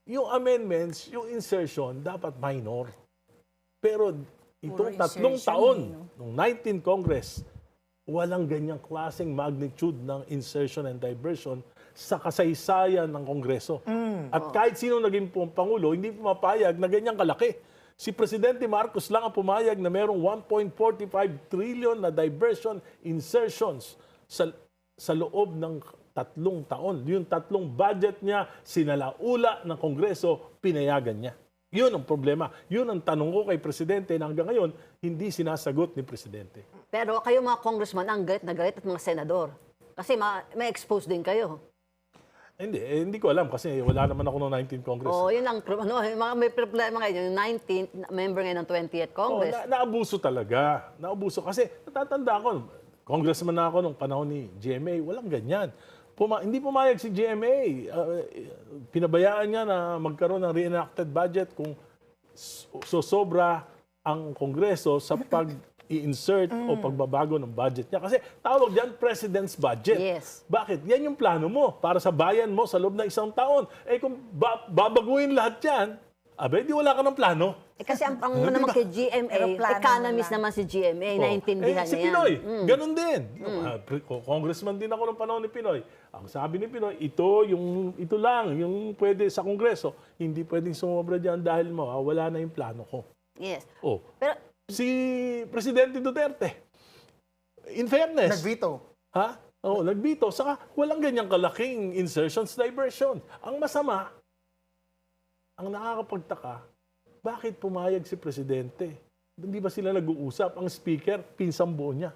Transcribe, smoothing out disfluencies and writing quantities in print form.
yung amendments, yung insertion, dapat minor. Pero itong tatlong taon, nung 19th Congress, walang ganyang klaseng magnitude ng insertion and diversion sa kasaysayan ng Kongreso. At kahit sino naging Pangulo, hindi pumapayag na ganyang kalaki. Si Presidente Marcos lang ang pumayag na merong 1.45 trillion na diversion insertions sa loob ng tatlong taon. Yung tatlong budget niya, sinalaula ng Kongreso, pinayagan niya. Yun ang problema. Yun ang tanong ko kay Presidente na hanggang ngayon, hindi sinasagot ni Presidente. Pero kayo mga congressman, ang galit na galit at mga senador. Kasi may expose din kayo. Hindi ko alam kasi wala naman ako noong 19th Congress. Yun lang. May problema ngayon. Yung 19th, member ngayon ng 20th Congress. Naabuso talaga. Naabuso kasi natatanda ko, congressman na ako nung panahon ni GMA, walang ganyan. Hindi pumayag si GMA. Pinabayaan niya na magkaroon ng reenacted budget kung sobra ang Kongreso sa pag-i-insert o pagbabago ng budget niya. Kasi tawag diyan President's Budget. Yes. Bakit? Yan yung plano mo para sa bayan mo sa loob ng isang taon. Kung babaguhin lahat yan, di wala ka ng plano. Kasi ang naman kay GMA, economist naman si GMA, naintindihan si niya yan. Pinoy, ganun din. Congressman din ako ng panahon ni Pinoy. Ang sabi ni Pinoy, ito lang, yung pwede sa Kongreso. Hindi pwedeng sumobra dyan dahil wala na yung plano ko. Yes. Pero si Presidente Duterte, in fairness. Nag-veto. Nag-veto. Saka walang ganyang kalaking insertions, diversion. Ang masama, ang nakakapagtaka, bakit pumayag si Presidente? Hindi ba sila nag-uusap? Ang speaker, pinsang buo niya.